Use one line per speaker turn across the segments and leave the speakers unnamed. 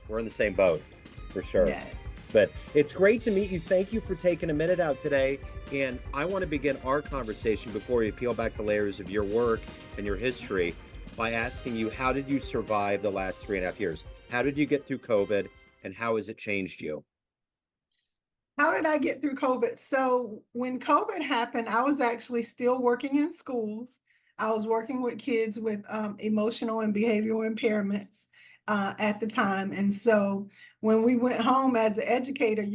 we're in the same boat for sure.
Yes.
But it's great to meet you. Thank you for taking a minute out today. And I want to begin our conversation before we peel back the layers of your work and your history by asking you, how did you survive the last 3.5 years? How did you get through COVID and how has it changed you?
How did I get through COVID? So when COVID happened, I was actually still working in schools. I was working with kids with emotional and behavioral impairments at the time. And so when we went home as an educator,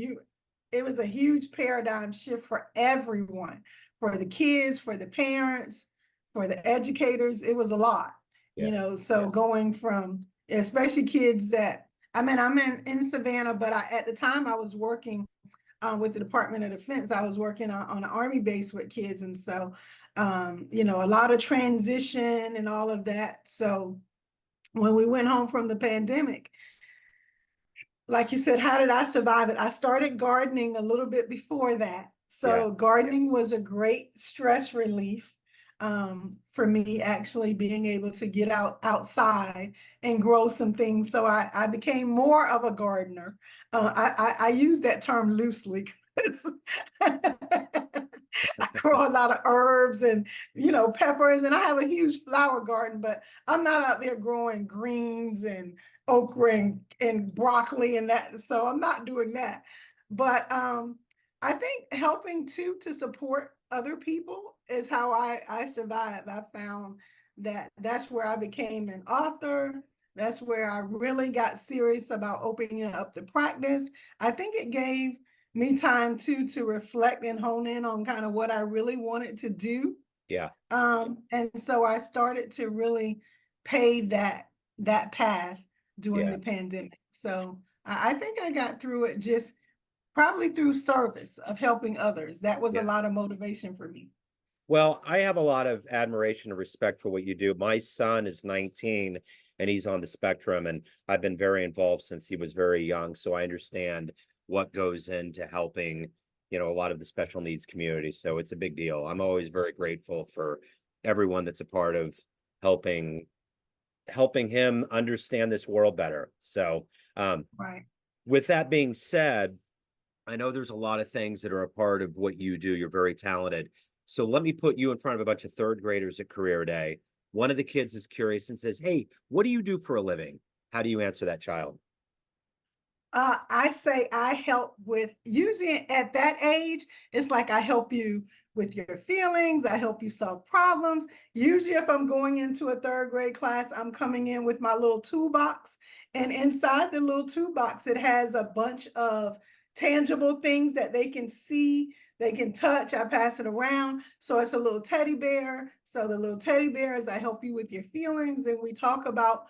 it was a huge paradigm shift for everyone, for the kids, for the parents, for the educators. It was a lot,
Yeah.
so going from especially kids that I'm in Savannah, but at the time I was working with the Department of Defense. I was working on an Army base with kids. And so, a lot of transition and all of that. So when we went home from the pandemic, like you said, how did I survive it? I started gardening a little bit before that. So gardening was a great stress relief for me, actually being able to get outside and grow some things. So I became more of a gardener. I use that term loosely because I grow a lot of herbs and peppers, and I have a huge flower garden, but I'm not out there growing greens and okra and broccoli and that. So I'm not doing that. But I think helping too to support other people is how I survived. I found that that's where I became an author. That's where I really got serious about opening up the practice. I think it gave me time too to reflect and hone in on kind of what I really wanted to do.
Yeah.
And so I started to really pave that path during
Yeah.
the pandemic. So I think I got through it just probably through service of helping others. That was a
Yeah.
lot of motivation for me.
Well, I have a lot of admiration and respect for what you do. My son is 19 and he's on the spectrum, and I've been very involved since he was very young. So I understand what goes into helping, a lot of the special needs community. So it's a big deal. I'm always very grateful for everyone that's a part of helping him understand this world better. So
Right.
with that being said, I know there's a lot of things that are a part of what you do. You're very talented. So let me put you in front of a bunch of third graders at Career Day. One of the kids is curious and says, "Hey, what do you do for a living?" How do you answer that child?
I say I help with, usually at that age, it's like I help you with your feelings, I help you solve problems. Usually, if I'm going into a third grade class, I'm coming in with my little toolbox. And inside the little toolbox, it has a bunch of tangible things that they can see, they can touch. I pass it around. So it's a little teddy bear. So the little teddy bear is I help you with your feelings. And we talk about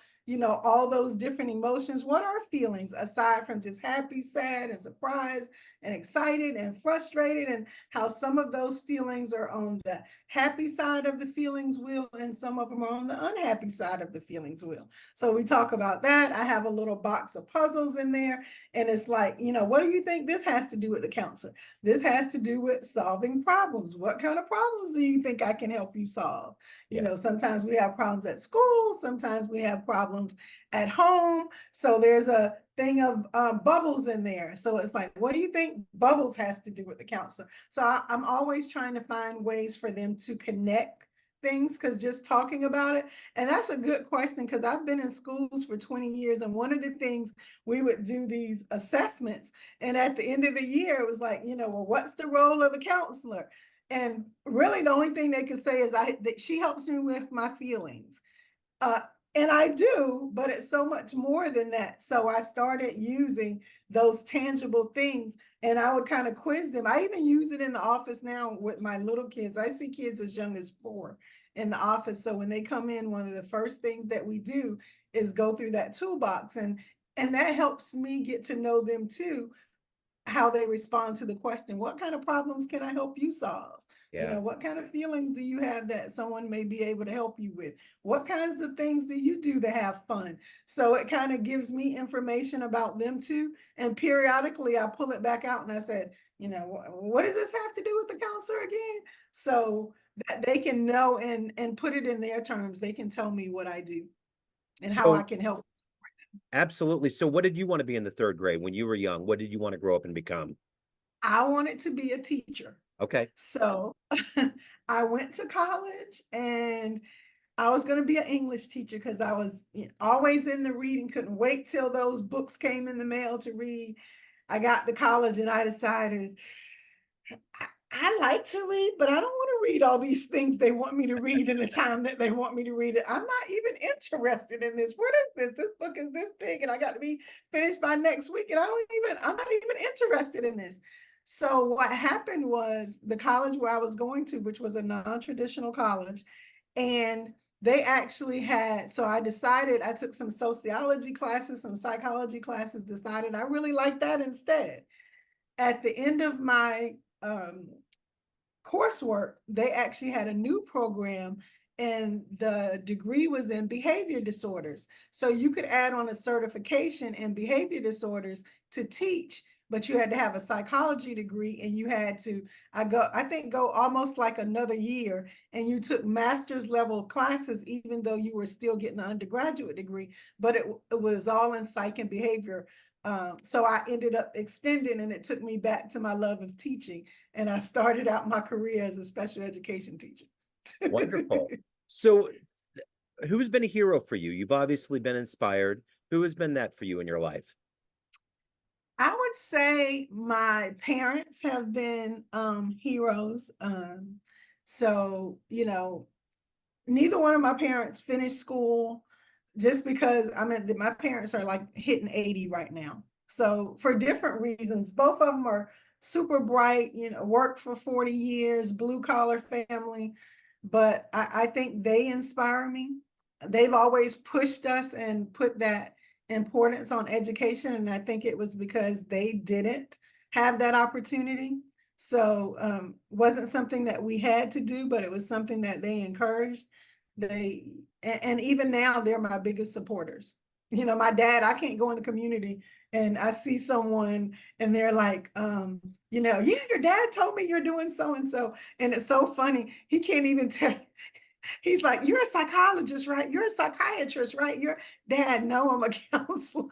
all those different emotions. What are feelings aside from just happy, sad, and surprised, and excited, and frustrated, and how some of those feelings are on the happy side of the feelings wheel, and some of them are on the unhappy side of the feelings wheel. So we talk about that. I have a little box of puzzles in there, and it's like, what do you think this has to do with the counselor? This has to do with solving problems. What kind of problems do you think I can help you solve?
Yeah.
Sometimes we have problems at school, sometimes we have problems at home. So there's a thing of bubbles in there. So it's like, what do you think bubbles has to do with the counselor? So I'm always trying to find ways for them to connect things, because just talking about it. And that's a good question, because I've been in schools for 20 years. And one of the things, we would do these assessments. And at the end of the year, it was like, well, what's the role of a counselor? And really, the only thing they could say is that she helps me with my feelings. Uh, and I do, but it's so much more than that. So I started using those tangible things, and I would kind of quiz them. I even use it in the office now with my little kids. I see kids as young as 4 in the office. So when they come in, one of the first things that we do is go through that toolbox, and that helps me get to know them too, how they respond to the question, what kind of problems can I help you solve?
Yeah.
What kind of feelings do you have that someone may be able to help you with? What kinds of things do you do to have fun? So it kind of gives me information about them too. And periodically I pull it back out and I said, what does this have to do with the counselor again? So that they can know and put it in their terms. They can tell me what I do and how I
So
can help.
Absolutely. So what did you want to be in the third grade when you were young? What did you want to grow up and become?
I wanted to be a teacher.
Okay.
So I went to college and I was going to be an English teacher because I was always in the reading, couldn't wait till those books came in the mail to read. I got to college and I decided I like to read, but I don't want to read all these things they want me to read in the time that they want me to read it. I'm not even interested in this. What is this? This book is this big and I got to be finished by next week. And I'm not even interested in this. So what happened was the college where I was going to, which was a non-traditional college, and they actually had, so I decided I took some sociology classes, some psychology classes, decided I really liked that instead. At the end of my coursework, they actually had a new program and the degree was in behavior disorders. So you could add on a certification in behavior disorders to teach, but you had to have a psychology degree and you had to, I think go almost like another year and you took master's level classes, even though you were still getting an undergraduate degree, but it was all in psych and behavior. So I ended up extending and it took me back to my love of teaching. And I started out my career as a special education teacher.
Wonderful. So who's been a hero for you? You've obviously been inspired. Who has been that for you in your life?
I would say my parents have been heroes. So, neither one of my parents finished school just because I mean my parents are like hitting 80 right now. So for different reasons, both of them are super bright, worked for 40 years, blue collar family. But I think they inspire me. They've always pushed us and put that importance on education. And I think it was because they didn't have that opportunity. So wasn't something that we had to do, but it was something that they encouraged. And even now they're my biggest supporters. My dad, I can't go in the community and I see someone and they're like, yeah, your dad told me you're doing so and so. And it's so funny. He can't even tell. He's like, you're a psychologist, right? You're a psychiatrist, right? Your dad, no, I'm a counselor,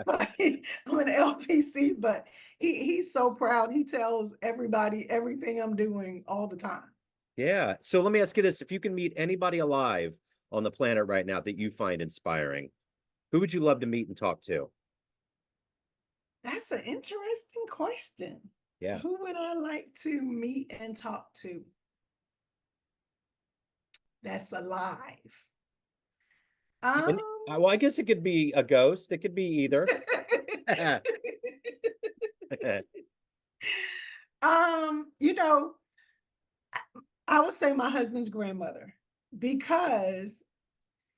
but I'm an LPC, but he's so proud. He tells everybody everything I'm doing all the time.
Yeah. So let me ask you this. If you can meet anybody alive on the planet right now that you find inspiring, who would you love to meet and talk to?
That's an interesting question.
Yeah.
Who would I like to meet and talk to that's alive?
And,
Um,
well, I guess it could be a ghost. It could be either.
um, you know, I would say my husband's grandmother because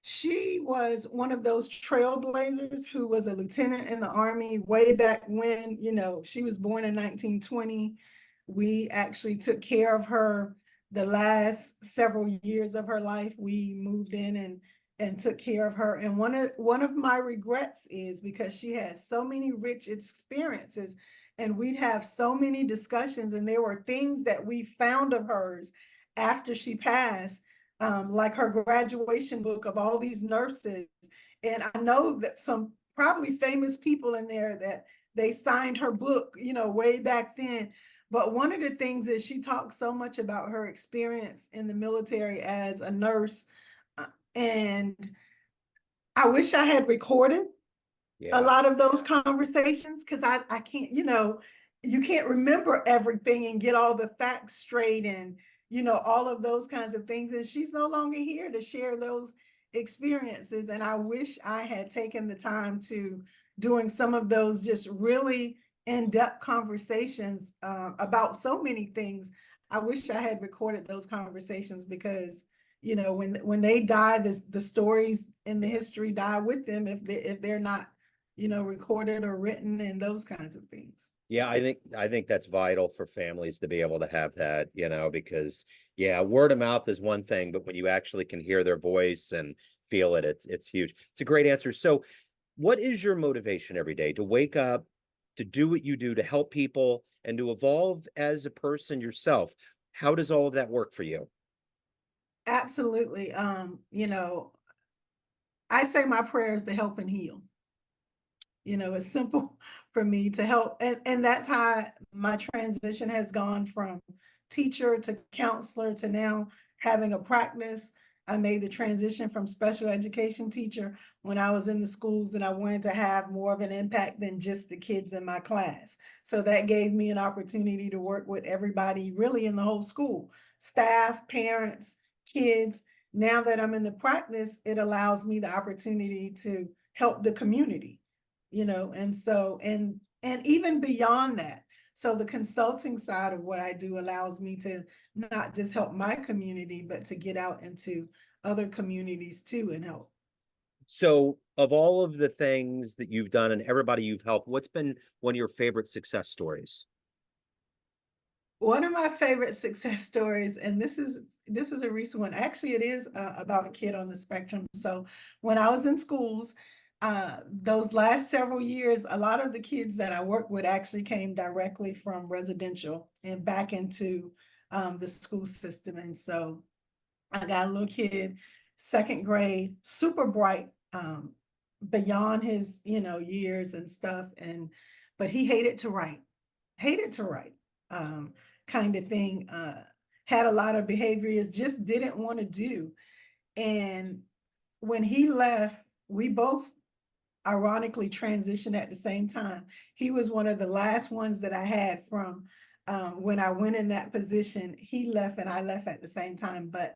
she was one of those trailblazers who was a lieutenant in the Army way back when, she was born in 1920. We actually took care of her the last several years of her life. We moved in and took care of her. And one of my regrets is because she has so many rich experiences and we'd have so many discussions and there were things that we found of hers after she passed, like her graduation book of all these nurses. And I know that some probably famous people in there that they signed her book, way back then. But one of the things is she talks so much about her experience in the military as a nurse. And I wish I had recorded a
Yeah.
lot of those conversations because I can't, you can't remember everything and get all the facts straight and, all of those kinds of things. And she's no longer here to share those experiences. And I wish I had taken the time to doing some of those just really in-depth conversations about so many things. I wish I had recorded those conversations because when they die, the stories in the
Yeah.
history die with them if they're not recorded or written and those kinds of things.
Yeah,
So
I think that's vital for families to be able to have that, because yeah, word of mouth is one thing, but when you actually can hear their voice and feel it, it's huge. It's a great answer. So, what is your motivation every day to wake up, to do what you do, to help people, and to evolve as a person yourself? How does all of that work for you?
absolutely. I say my prayers to help and heal. It's simple for me to help. And that's how my transition has gone from teacher to counselor to now having a practice. I made the transition from special education teacher when I was in the schools, and I wanted to have more of an impact than just the kids in my class. So that gave me an opportunity to work with everybody really in the whole school, staff, parents, kids. Now that I'm in the practice, it allows me the opportunity to help the community, and so, and even beyond that. So the consulting side of what I do allows me to not just help my community, but to get out into other communities too and help.
So of all of the things that you've done and everybody you've helped, what's been one of your favorite success stories?
One of my favorite success stories, and this is a recent one. Actually, it is about a kid on the spectrum. So when I was in schools, those last several years, a lot of the kids that I worked with actually came directly from residential and back into the school system. And so I got a little kid, second grade, super bright, beyond his, years and stuff. But he hated to write, um, kind of thing. Had a lot of behaviors, just didn't want to do. And when he left, we both ironically transitioned at the same time. He was one of the last ones that I had from when I went in that position. He left and I left at the same time, but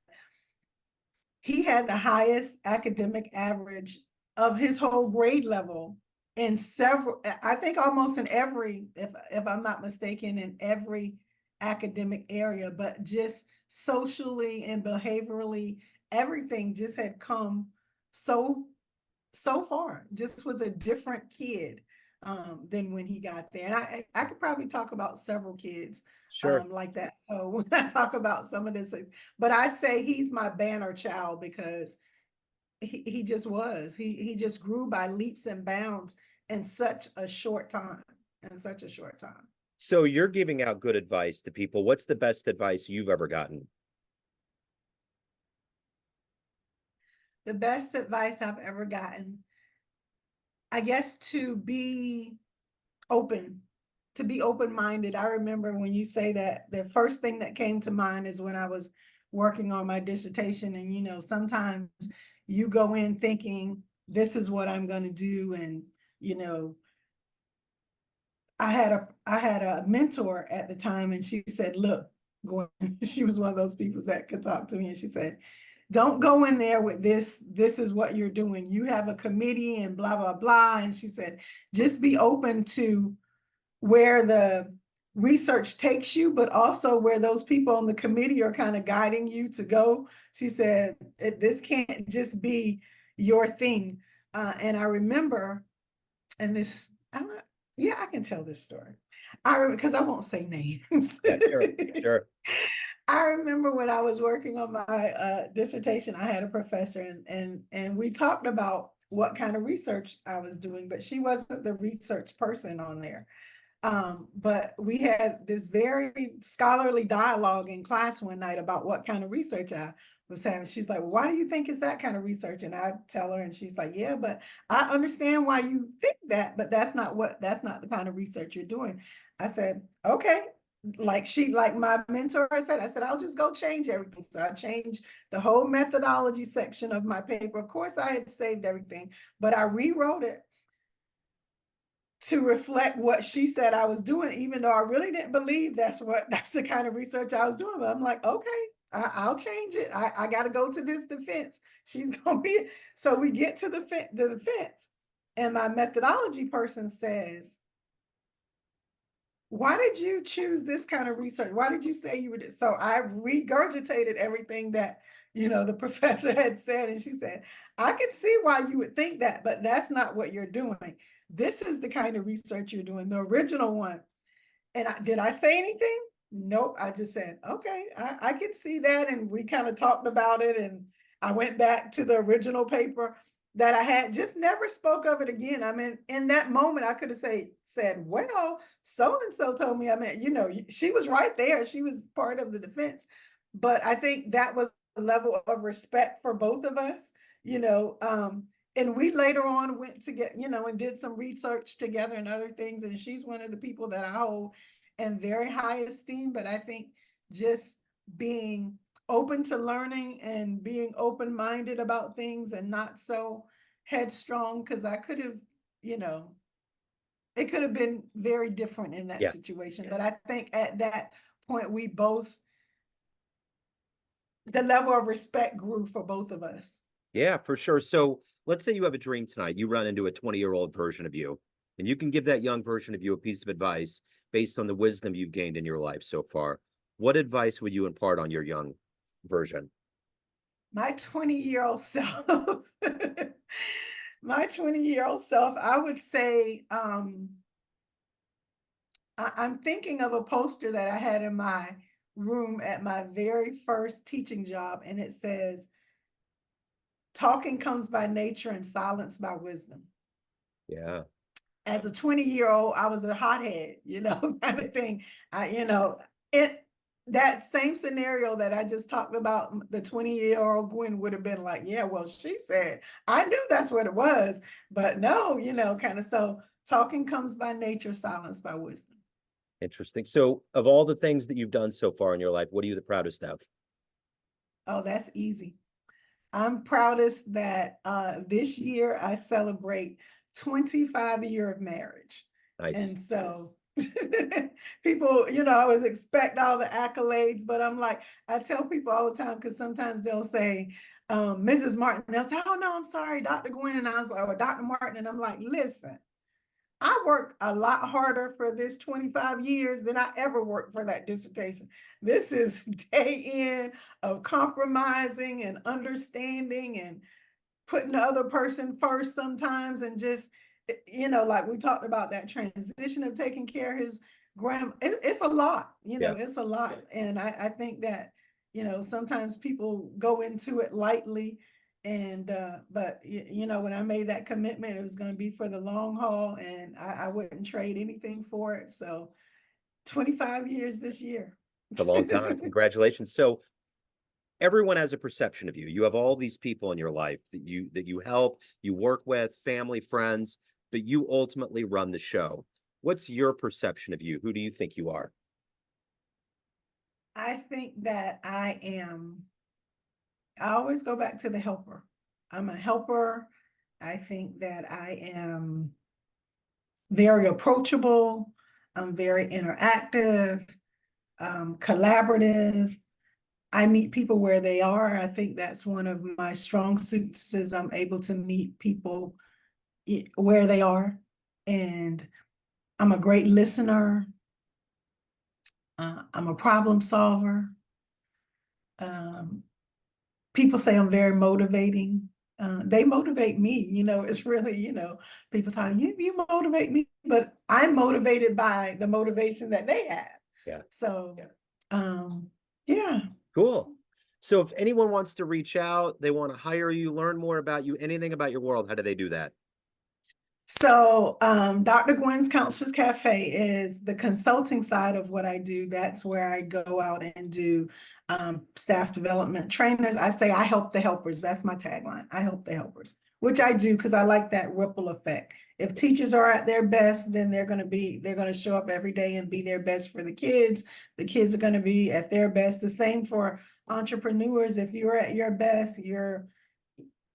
he had the highest academic average of his whole grade level in several, I think almost in every, if I'm not mistaken, in every academic area, but just socially and behaviorally, everything just had come so so far. Just was a different kid than when he got there. And I could probably talk about several kids
Sure.
like that. So when I talk about some of this, but I say he's my banner child because he just was. He just grew by leaps and bounds in such a short time. In such a short time.
So you're giving out good advice to people. What's the best advice you've ever gotten?
The best advice I've ever gotten, I guess, open to be open-minded. I remember when you say that, the first thing that came to mind is when I was working on my dissertation. And sometimes you go in thinking this is what I'm going to do. And you know I had a mentor at the time, and she said, look, Gwen, she was one of those people that could talk to me, and she said, don't go in there with this is what you're doing, you have a committee and blah blah blah. And she said, just be open to where the research takes you, but also where those people on the committee are kind of guiding you to go. She said, this can't just be your thing. And I remember, and this, I'm not, yeah, I can tell this story. Because I won't say names.
Yeah, sure, sure.
I remember when I was working on my dissertation, I had a professor, and we talked about what kind of research I was doing, but she wasn't the research person on there. But we had this very scholarly dialogue in class one night about what kind of research I was having. She's like, well, why do you think it's that kind of research? And I tell her, and she's like, yeah, but I understand why you think that, but that's not the kind of research you're doing. I said, okay. Like my mentor I said, I'll just go change everything. So I changed the whole methodology section of my paper. Of course, I had saved everything, but I rewrote it to reflect what she said I was doing, even though I really didn't believe that's the kind of research I was doing. But I'm like, okay, I'll change it. I got to go to this defense. She's gonna be. So we get to the defense, and my methodology person says, why did you choose this kind of research? Why did you say you would? So I regurgitated everything that the professor had said, and she said, I can see why you would think that, but that's not what you're doing. This is the kind of research you're doing, the original one. And did I say anything? Nope. I just said, okay, I can see that. And we kind of talked about it. And I went back to the original paper that I had, just never spoke of it again. I mean, in that moment, I could have said, well, so-and-so told me, she was right there. She was part of the defense. But I think that was a level of respect for both of us, and we later on went to get, and did some research together and other things. And she's one of the people that I hold in very high esteem. But I think just being open to learning and being open-minded about things and not so headstrong, because I could have, it could have been very different in that
Yeah.
situation. But I think at that point, the level of respect grew for both of us.
Yeah, for sure. So let's say you have a dream tonight. You run into a 20-year-old version of you, and you can give that young version of you a piece of advice based on the wisdom you've gained in your life so far. What advice would you impart on your young version?
My 20-year-old self, my 20-year-old self, I would say, I'm thinking of a poster that I had in my room at my very first teaching job, and it says, "Talking comes by nature and silence by wisdom."
Yeah.
As a 20-year-old, I was a hothead, kind of thing. It that same scenario that I just talked about, the 20-year-old Gwen would have been like, yeah, well, she said, I knew that's what it was, but no, kind of. So talking comes by nature, silence by wisdom.
Interesting. So of all the things that you've done so far in your life, what are you the proudest of?
Oh, that's easy. I'm proudest that this year I celebrate 25 year of marriage.
Nice.
And so people, I always expect all the accolades, but I'm like, I tell people all the time, because sometimes they'll say, Mrs. Martin, they'll say, oh no, I'm sorry, Dr. Gwen. And I was like, or Dr. Martin. And I'm like, listen, I worked a lot harder for this 25 years than I ever worked for that dissertation. This is day in of compromising and understanding and putting the other person first sometimes, and just, like we talked about that transition of taking care of his grandma. It's a lot,
Yeah.
it's a lot. And I think that, sometimes people go into it lightly. And but when I made that commitment, it was going to be for the long haul, and I wouldn't trade anything for it. So 25 years this year.
It's a long time. Congratulations. So everyone has a perception of you. You have all these people in your life that you help, you work with, family, friends, but you ultimately run the show. What's your perception of you? Who do you think you are?
I think that I always go back to the helper. I'm a helper. I think that I am very approachable. I'm very interactive, collaborative. I meet people where they are. I think that's one of my strong suits, is I'm able to meet people where they are. And I'm a great listener. I'm a problem solver. People say I'm very motivating. They motivate me, it's really, people talk, you motivate me, but I'm motivated by the motivation that they have.
Yeah.
So, yeah.
Cool. So if anyone wants to reach out, they want to hire you, learn more about you, anything about your world, how do they do that?
So Dr. Gwen's Counselors Cafe is the consulting side of what I do. That's where I go out and do staff development trainers. I say I help the helpers. That's my tagline. I help the helpers, which I do because I like that ripple effect. If teachers are at their best, then they're going to show up every day and be their best for the kids. The kids are going to be at their best. The same for entrepreneurs. If you're at your best, your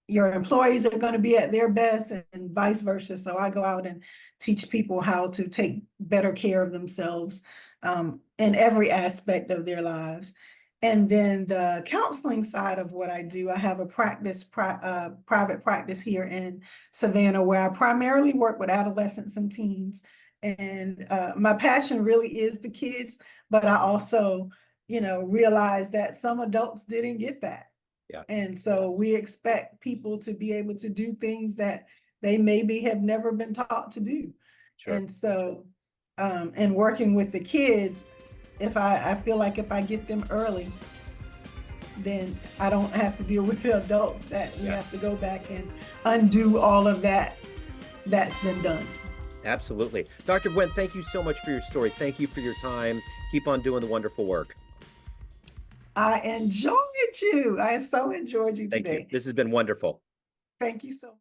employees are going to be at their best, and vice versa. So I go out and teach people how to take better care of themselves in every aspect of their lives. And then the counseling side of what I do, I have a private practice here in Savannah, where I primarily work with adolescents and teens. And my passion really is the kids, but I also, realize that some adults didn't get that.
Yeah.
And so we expect people to be able to do things that they maybe have never been taught to do.
Sure.
And so, and working with the kids, if I feel like if I get them early, then I don't have to deal with the adults that we have to go back and undo all of that that's been done.
Absolutely. Dr. Gwen, thank you so much for your story. Thank you for your time. Keep on doing the wonderful work.
I enjoyed you. I so enjoyed you
Thank
today.
you. This has been wonderful.
Thank you so much.